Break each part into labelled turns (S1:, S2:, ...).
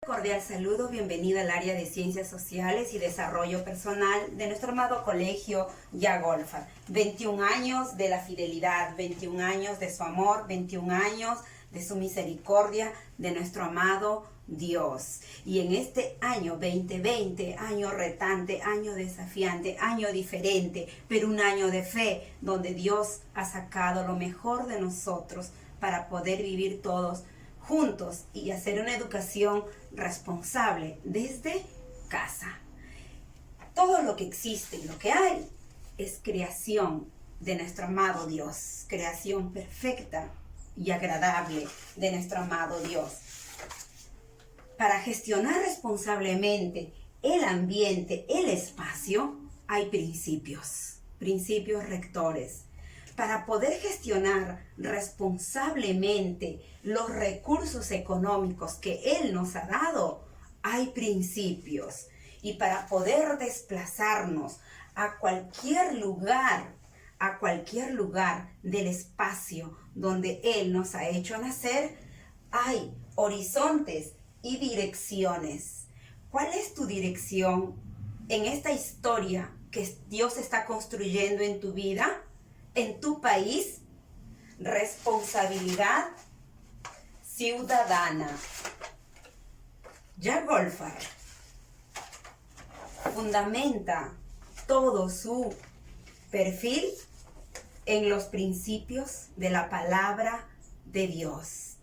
S1: Cordial saludo, bienvenido al área de Ciencias Sociales y Desarrollo Personal de nuestro amado colegio Yagolfar. 21 años de la fidelidad, 21 años de su amor, 21 años de su misericordia, de nuestro amado Dios. Y en este año 2020, año retante, año desafiante, año diferente, pero un año de fe, donde Dios ha sacado lo mejor de nosotros para poder vivir todos juntos y hacer una educación responsable desde casa. Todo lo que existe y lo que hay es creación de nuestro amado Dios, creación perfecta y agradable de nuestro amado Dios. Para gestionar responsablemente el ambiente, el espacio, hay principios rectores. Para poder gestionar responsablemente los recursos económicos que Él nos ha dado, hay principios. Y para poder desplazarnos a cualquier lugar del espacio donde Él nos ha hecho nacer, hay horizontes y direcciones. ¿Cuál es tu dirección en esta historia que Dios está construyendo en tu vida? En tu país, responsabilidad ciudadana. Yagolfar fundamenta todo su perfil en los principios de la palabra de Dios.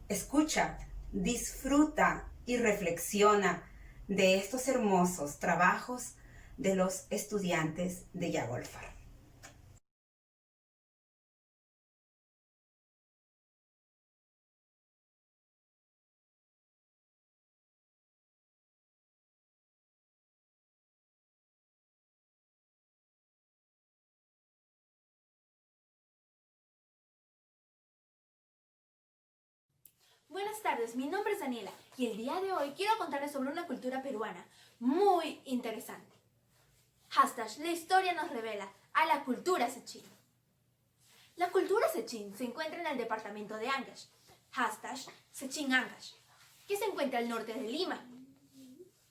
S1: Escucha, disfruta y reflexiona de estos hermosos trabajos de los estudiantes de Yagolfar.
S2: Buenas tardes, mi nombre es Daniela y el día de hoy quiero contarles sobre una cultura peruana muy interesante. La historia nos revela a la cultura Sechín. La cultura Sechín se encuentra en el departamento de Ancash, Sechín Ancash, que se encuentra al norte de Lima.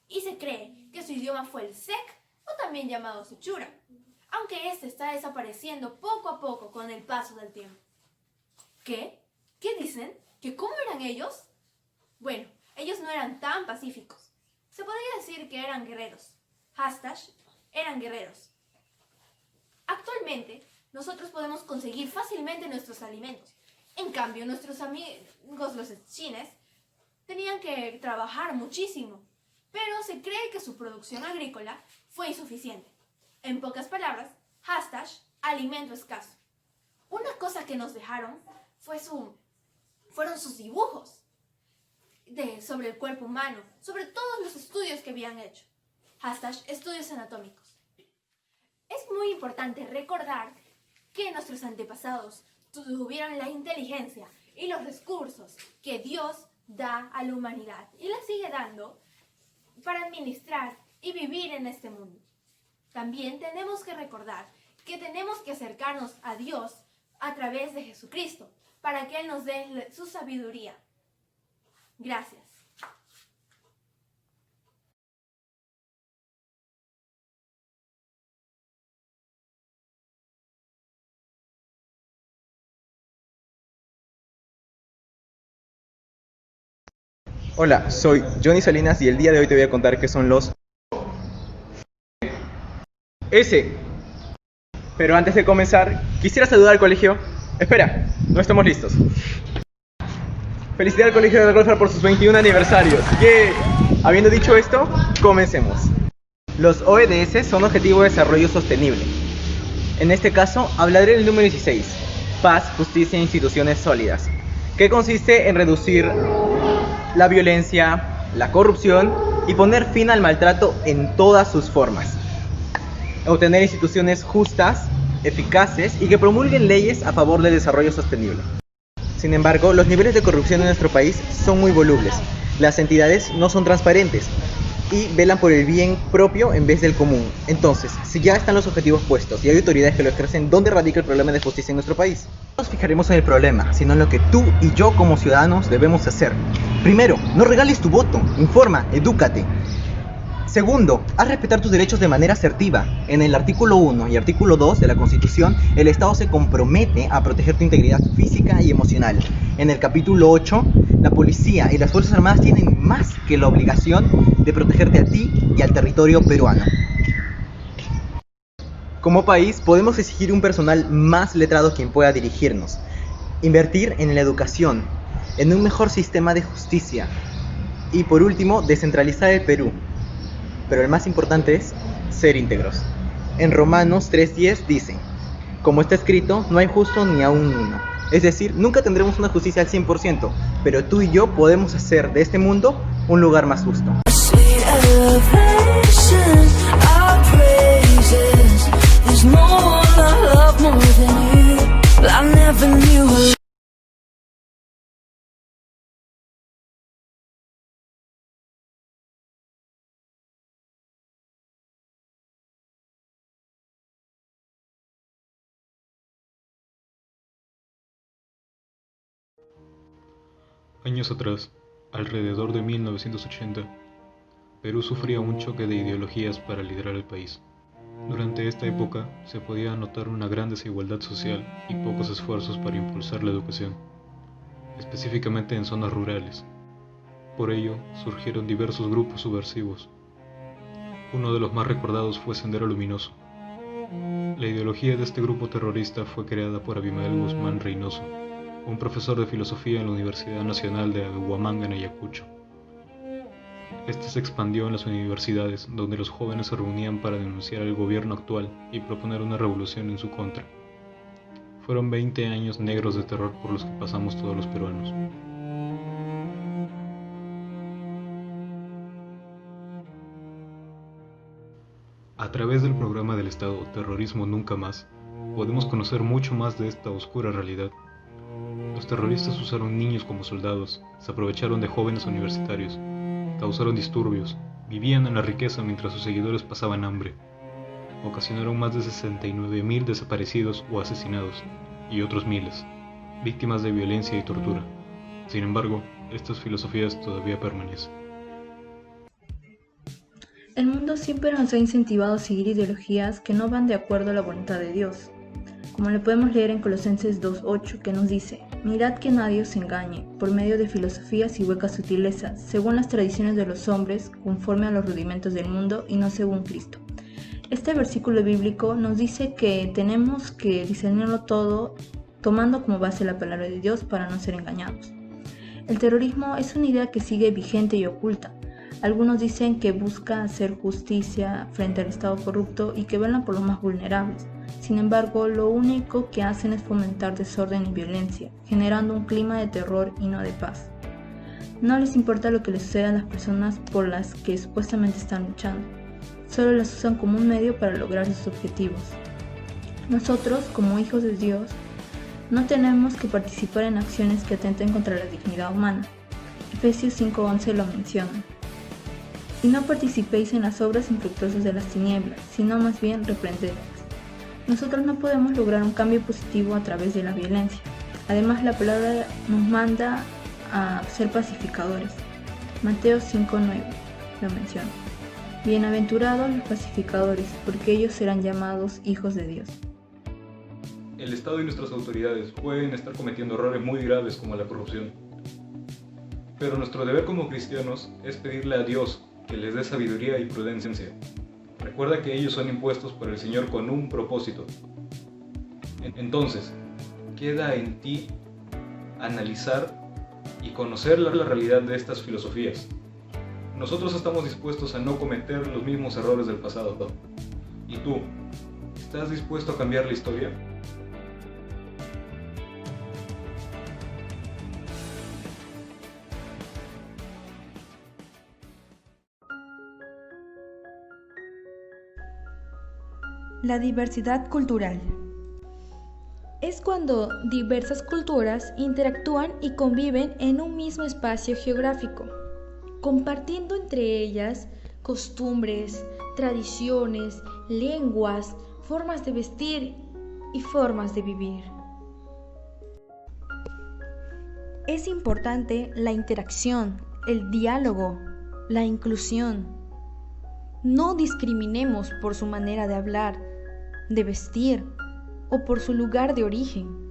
S2: Y se cree que su idioma fue el Sec, o también llamado Sechura, aunque este está desapareciendo poco a poco con el paso del tiempo. ¿Qué? ¿Qué dicen? ¿Que cómo eran ellos? Bueno, ellos no eran tan pacíficos. Se podría decir que eran guerreros. Eran guerreros. Actualmente, nosotros podemos conseguir fácilmente nuestros alimentos. En cambio, nuestros amigos los chines tenían que trabajar muchísimo, pero se cree que su producción agrícola fue insuficiente. En pocas palabras, alimento escaso. Una cosa que nos dejaron fueron sus dibujos sobre el cuerpo humano, sobre todos los estudios que habían hecho. Estudios anatómicos. Es muy importante recordar que nuestros antepasados tuvieron la inteligencia y los recursos que Dios da a la humanidad y la sigue dando para administrar y vivir en este mundo. También tenemos que recordar que tenemos que acercarnos a Dios a través de Jesucristo, para que Él nos dé su sabiduría. Gracias.
S3: Hola, soy Johnny Salinas y el día de hoy te voy a contar qué son los S. Pero antes de comenzar, quisiera saludar al colegio. Espera, no estamos listos. Felicidades al colegio de Yagolfar por sus 21 aniversarios. Habiendo dicho esto, comencemos. Los ODS son Objetivo de Desarrollo Sostenible. En este caso, hablaré del número 16, Paz, Justicia e Instituciones Sólidas, que consiste en reducir la violencia, la corrupción y poner fin al maltrato en todas sus formas. Obtener instituciones justas, eficaces y que promulguen leyes a favor del desarrollo sostenible. Sin embargo, los niveles de corrupción en nuestro país son muy volubles. Las entidades no son transparentes. y velan por el bien propio en vez del común. Entonces, si ya están los objetivos puestos y hay autoridades que lo ejercen, ¿dónde radica el problema de justicia en nuestro país? No nos fijaremos en el problema, sino en lo que tú y yo como ciudadanos debemos hacer. Primero, no regales tu voto, informa, edúcate. Segundo, haz respetar tus derechos de manera asertiva. En el artículo 1 y artículo 2 de la Constitución, el Estado se compromete a proteger tu integridad física y emocional. En el capítulo 8, la policía y las Fuerzas Armadas tienen más que la obligación de protegerte a ti y al territorio peruano. Como país, podemos exigir un personal más letrado quien pueda dirigirnos. Invertir en la educación, en un mejor sistema de justicia. Y por último, descentralizar el Perú. Pero el más importante es ser íntegros. En Romanos 3:10 dice: como está escrito, no hay justo ni aun uno. Es decir, nunca tendremos una justicia al 100%, pero tú y yo podemos hacer de este mundo un lugar más justo.
S4: Años atrás, alrededor de 1980, Perú sufría un choque de ideologías para liderar el país. Durante esta época se podía notar una gran desigualdad social y pocos esfuerzos para impulsar la educación, específicamente en zonas rurales. Por ello, surgieron diversos grupos subversivos. Uno de los más recordados fue Sendero Luminoso. La ideología de este grupo terrorista fue creada por Abimael Guzmán Reynoso, un profesor de filosofía en la Universidad Nacional de Huamanga en Ayacucho. Este se expandió en las universidades, donde los jóvenes se reunían para denunciar al gobierno actual y proponer una revolución en su contra. Fueron 20 años negros de terror por los que pasamos todos los peruanos. A través del programa del Estado Terrorismo Nunca Más, podemos conocer mucho más de esta oscura realidad. Los terroristas usaron niños como soldados, se aprovecharon de jóvenes universitarios, causaron disturbios, vivían en la riqueza mientras sus seguidores pasaban hambre. Ocasionaron más de 69.000 desaparecidos o asesinados, y otros miles, víctimas de violencia y tortura. Sin embargo, estas filosofías todavía permanecen.
S5: El mundo siempre nos ha incentivado a seguir ideologías que no van de acuerdo a la voluntad de Dios, como lo podemos leer en Colosenses 2:8, que nos dice: mirad que nadie os engañe por medio de filosofías y huecas sutilezas, según las tradiciones de los hombres, conforme a los rudimentos del mundo y no según Cristo. Este versículo bíblico nos dice que tenemos que discernirlo todo tomando como base la palabra de Dios para no ser engañados. El terrorismo es una idea que sigue vigente y oculta. Algunos dicen que busca hacer justicia frente al Estado corrupto y que velan por los más vulnerables. Sin embargo, lo único que hacen es fomentar desorden y violencia, generando un clima de terror y no de paz. No les importa lo que les suceda a las personas por las que supuestamente están luchando. Solo las usan como un medio para lograr sus objetivos. Nosotros, como hijos de Dios, no tenemos que participar en acciones que atenten contra la dignidad humana. Efesios 5:11 lo menciona. Y no participéis en las obras infructuosas de las tinieblas, sino más bien reprendedlas. Nosotros no podemos lograr un cambio positivo a través de la violencia. Además, la palabra nos manda a ser pacificadores. Mateo 5:9 lo menciona. Bienaventurados los pacificadores, porque ellos serán llamados hijos de Dios.
S4: El Estado y nuestras autoridades pueden estar cometiendo errores muy graves como la corrupción. Pero nuestro deber como cristianos es pedirle a Dios que les dé sabiduría y prudencia. Recuerda que ellos son impuestos por el Señor con un propósito. Entonces, queda en ti analizar y conocer la realidad de estas filosofías. Nosotros estamos dispuestos a no cometer los mismos errores del pasado. ¿Y tú? ¿Estás dispuesto a cambiar la historia?
S6: La diversidad cultural. Es cuando diversas culturas interactúan y conviven en un mismo espacio geográfico, compartiendo entre ellas costumbres, tradiciones, lenguas, formas de vestir y formas de vivir. Es importante la interacción, el diálogo, la inclusión. No discriminemos por su manera de hablar, de vestir o por su lugar de origen.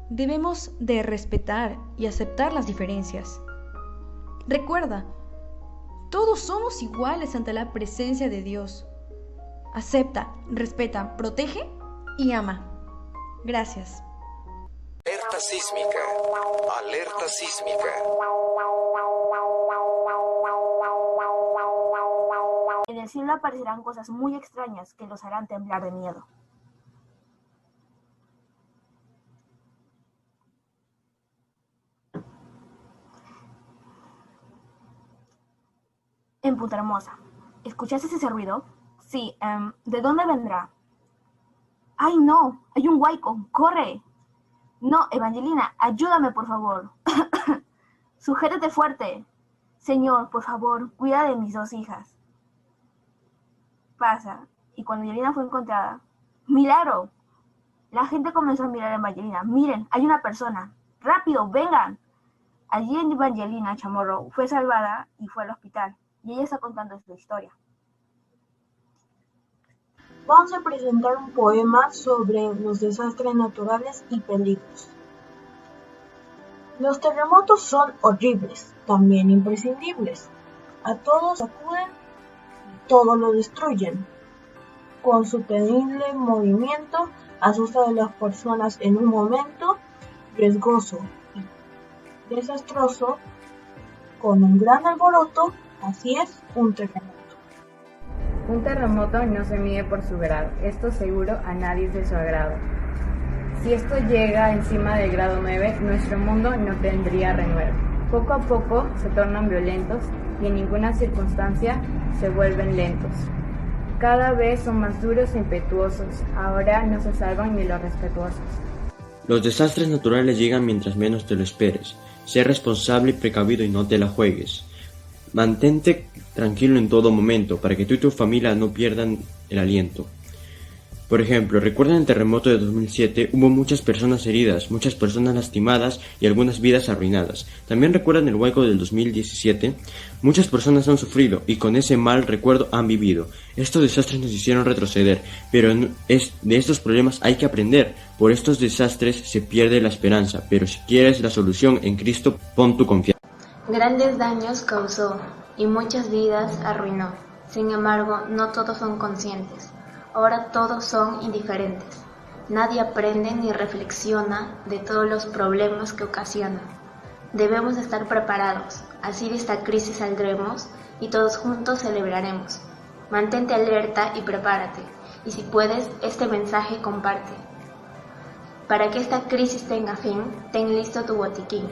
S6: Debemos de respetar y aceptar las diferencias. Recuerda, todos somos iguales ante la presencia de Dios. Acepta, respeta, protege y ama. Gracias.
S7: Alerta sísmica. Alerta sísmica.
S8: En el cielo aparecerán cosas muy extrañas que los harán temblar de miedo. En Punta Hermosa, ¿escuchaste ese ruido? Sí, ¿de dónde vendrá? ¡Ay, no! ¡Hay un huaico! ¡Corre! No, Evangelina, ayúdame, por favor. Sujétate fuerte. Señor, por favor, cuida de mis 2 hijas. Pasa, y cuando Evangelina fue encontrada, ¡milagro! La gente comenzó a mirar a Evangelina. Miren, hay una persona. ¡Rápido, vengan! Allí Evangelina Chamorro fue salvada y fue al hospital. Y ella está contando su historia.
S9: Vamos a presentar un poema sobre los desastres naturales y peligros. Los terremotos son horribles, también imprescindibles. A todos sacuden y todo lo destruyen. Con su temible movimiento asusta a las personas en un momento riesgoso y desastroso. Con un gran alboroto, así es un terremoto.
S10: Un terremoto no se mide por su grado, esto seguro a nadie es de su agrado. Si esto llega encima del grado 9, nuestro mundo no tendría renuevo. Poco a poco se tornan violentos y en ninguna circunstancia se vuelven lentos. Cada vez son más duros e impetuosos, ahora no se salvan ni los respetuosos.
S11: Los desastres naturales llegan mientras menos te lo esperes. Sé responsable y precavido y no te la juegues. Mantente tranquilo en todo momento para que tú y tu familia no pierdan el aliento. Por ejemplo, ¿recuerdan el terremoto de 2007? Hubo muchas personas heridas, muchas personas lastimadas y algunas vidas arruinadas. ¿También recuerdan el huaico del 2017? Muchas personas han sufrido y con ese mal recuerdo han vivido. Estos desastres nos hicieron retroceder, pero de estos problemas hay que aprender. Por estos desastres se pierde la esperanza, pero si quieres la solución en Cristo, pon tu confianza.
S12: Grandes daños causó y muchas vidas arruinó. Sin embargo, no todos son conscientes. Ahora todos son indiferentes. Nadie aprende ni reflexiona de todos los problemas que ocasionan. Debemos estar preparados. Así de esta crisis saldremos y todos juntos celebraremos. Mantente alerta y prepárate. Y si puedes, este mensaje comparte. Para que esta crisis tenga fin, ten listo tu botiquín.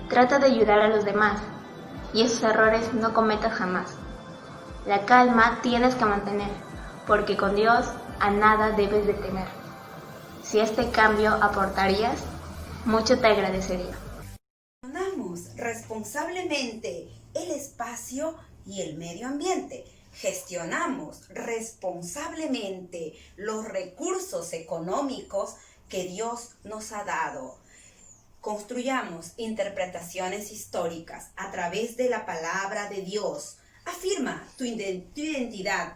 S12: Trata de ayudar a los demás y esos errores no cometas jamás. La calma tienes que mantener, porque con Dios a nada debes de temer. Si este cambio aportarías, mucho te agradecería.
S1: Gestionamos responsablemente el espacio y el medio ambiente. Gestionamos responsablemente los recursos económicos que Dios nos ha dado. Construyamos interpretaciones históricas a través de la palabra de Dios. Afirma tu identidad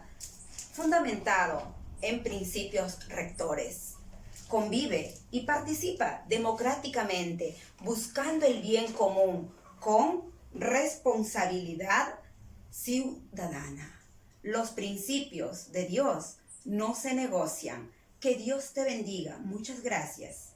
S1: fundamentado en principios rectores. Convive y participa democráticamente buscando el bien común con responsabilidad ciudadana. Los principios de Dios no se negocian. Que Dios te bendiga. Muchas gracias.